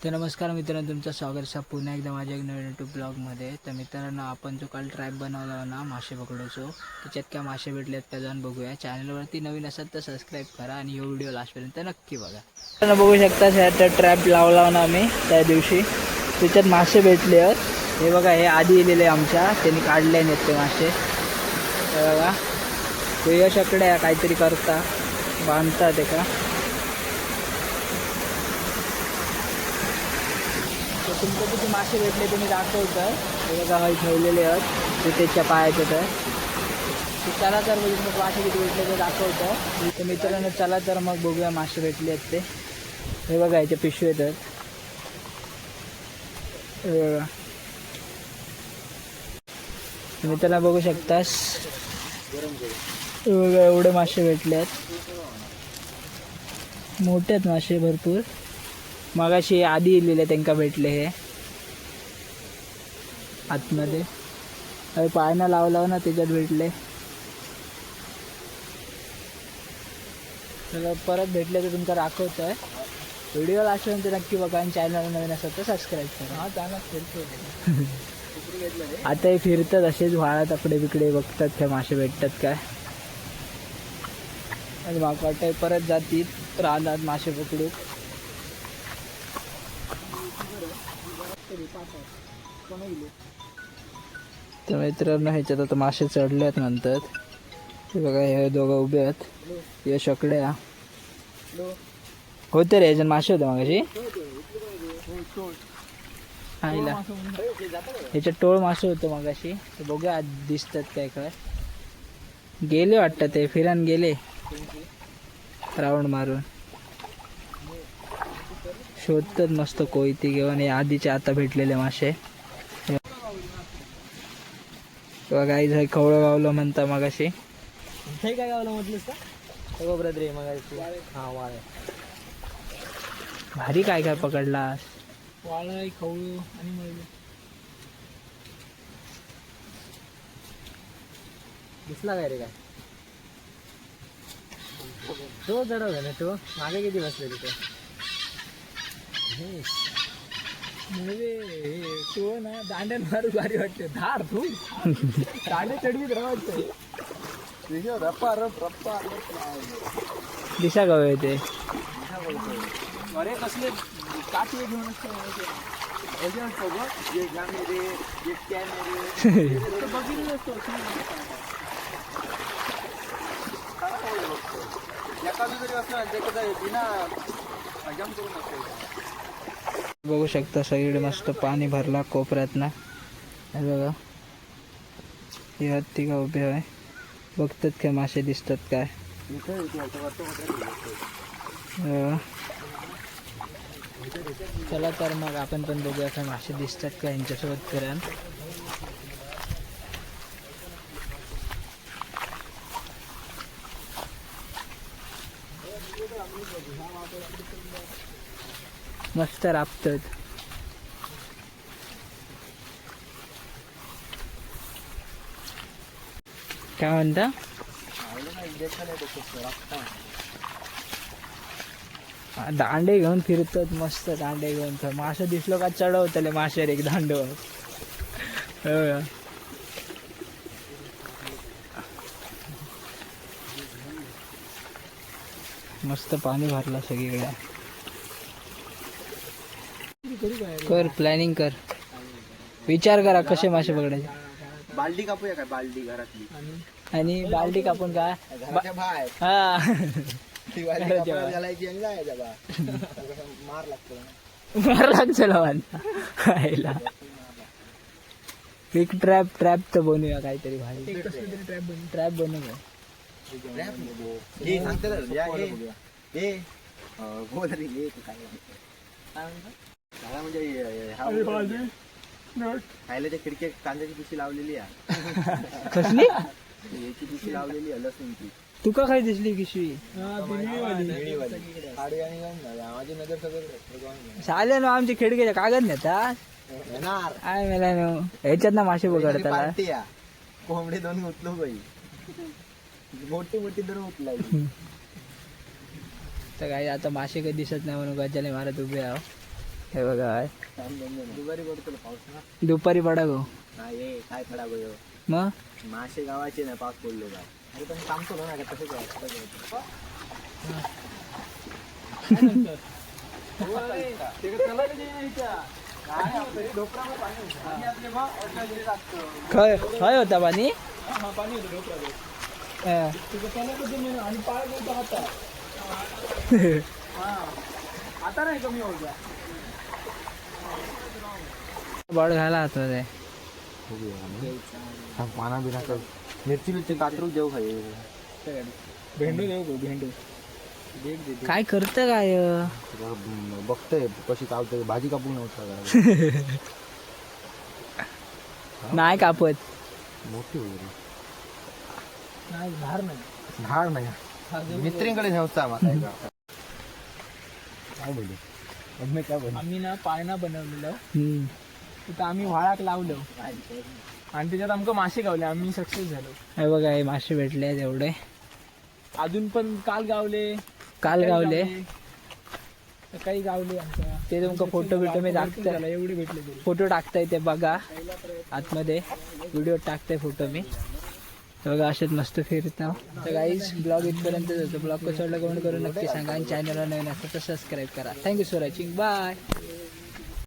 तर नमस्कार मित्रांनो, तुमचं स्वागत आहे पुन्हा एकदा माझ्या एक नवीन यूट्यूब ब्लॉगमध्ये. तर मित्रांनो, आपण जो काल ट्रॅप बनवला ना मासे पकडूचो, त्याच्यात काय मासे भेटलेत त्या जाऊन बघूया. चॅनलवरती नवीन असाल तर सबस्क्राईब करा आणि हा व्हिडिओ लास्टपर्यंत नक्की बघा. तर बघू शकता ह्या ट्रॅप लावला ना आम्ही त्या दिवशी, त्याच्यात मासे भेटले आहेत. हे बघा, हे आधी इलेले आमच्या त्यांनी काढले नाहीत ते मासे. हे बघा, ते यशाकडे काहीतरी करता बांधतात एका. तुमचं किती मासे भेटले तुम्ही दाखवतं. हे बघा, हल ठेवलेले आहेत ते त्याच्या पायाचं. तर चला तर बघू मग मासे किती भेटले ते दाखवतं. तर मित्रांनो चला तर मग बघूया मासे भेटले आहेत ते. हे बघा, याचे पिशवे येतात. हे बघा, मित्रांनो बघू शकतास. हे बघा, एवढे मासे भेटले आहेत. मोठे आहेत मासे भरपूर. मगाशी आधी इलेले त्यांना भेटले हे आतमध्ये. अरे पायना लावला ना त्याच्यात भेटले. तर परत भेटले तर तुमचा दाखवत आहे. व्हिडिओ लास्टपर्यंत नक्की बघा आणि चॅनल नवीन असेल तर सबस्क्राईब करा. हा चॅनल फिरतो. आता हे फिरतात असेच वाळात आपले बिकडे बघतात काय मासे भेटतात काय. आणि माका वाटतं परत जातील राहतात मासे पकडू. तर मित्रांनो ह्याच्यात आता मासे चढलेत म्हणतात. हे बघा, हे दोघं उभे आहेत. या शकड्या होते रे, ह्याच्यात मासे होते मागाशी. आईला ह्याच्यात टोळ मासे होतं मागाशी. तर बघूया आज दिसतात काय काय. गेले वाटतं ते फिरान गेले राऊंड मारून. शोधतात मस्त कोयती घेऊन हे आधीचे आता भेटलेले मासे. काही खवळं गावलं म्हणता मगाशी. काय गावलं म्हटलंस का? खबरत रे मग. हा वाळ भारी काय काय पकडलास. वाळ खवळू आणि मग दिसला काय रे काय? तो जडवला ना तो. मागे किती बसले तिथे. तो ना दांड्यान मारू भारी वाटते. धार तू दांडे चढवीत राहते. रप्पा रप रप्पा दिशा गाव आहे ते. अरे कसले काठी घेऊन बघू शकता सगळीकडे मस्त पाणी भरला कोपऱ्यात ना. हे बघा, हे हत्ती का उभे आहे बघतात काय मासे दिसतात काय. चला तर मग आपण पण बघूया काय मासे दिसतात का यांच्यासोबत फिरान. मस्त राबतात. काय म्हणता. दांडे घेऊन फिरतात मस्त. दांडे घेऊन मासे दिसलो का चढवतले माशेर एक दांडवर. मस्त पाणी भरला सगळीकडे. कर प्लॅनिंग कर. विचार करा कसे मासे पकडायचे. बालदी कापूया काय? बालदी घरातली आणि बालडी कापून काय बाहेर हा मार लागतो. मार लागतो खायला. एक ट्रॅप तर बनवूया काहीतरी भारी. ट्रॅप बनवूया. खायला त्या खिडकी कांद्याची पिशी लावलेली आहे. कसली याची पिशी लावलेली आहे लसूणची. तुका काय दिसली पिशवी. माझी नजर सगळं चालेल ना. आमची खिडकीच्या कागद नेतात. काय मेला ह्याच्यात ना मासे पकडतात. कोंबडी दोन उचलो बाई. मोठी मोठी दोन उचलायची. तर काही आता मासे काही दिसत नाही म्हणून गजाले मारत उभे आहो. हे बघा आहे. दुपारी पडतो पाऊस ना. दुपारी पडा गो नाही काय खडा गो मग मासे गावाचे नाही पाऊस पडलो काय अरे पण सांगतो ना का तसं काय काय होता पाणी पाणी होतं डोक्यात हा. आणि पाळ बोलतो आता आता नाही कमी होत्या बॉड घाला हातमध्ये पाना बिना मिरची बिरची कातरू देऊ खाई भेंडू देऊ गो भेंडू काय करतं काय बघतोय कशी कापतोय भाजी कापून नव्हता नाही कापत मोठी वगैरे नाही धार नाही झाड नाही मित्रींकडे न्यावता मला काय बोलू काय बोलू आम्ही ना पाळणा बनवलेलं तिथं आम्ही व्हाळाक लावलो आणि त्याच्यात आमका मासे गावले आम्ही सक्सेस झालो हे बघा हे मासे भेटले आहेत एवढे अजून पण काल गावले काल गावले काही गावले आमच्या ते तुमका फोटो बिटो मी टाकतोय एवढे भेटले तरी फोटो टाकताय ते बघा आतमध्ये व्हिडिओ टाकताय फोटो मी तर बघा असेच मस्त फिरता तर गाईज ब्लॉग इथपर्यंत जातो ब्लॉग कसं वाटलं कमेंट करून नक्की सांगा आणि चॅनलला नवीन असतं तर सबस्क्राईब करा थँक्यू फॉर वॉचिंग बाय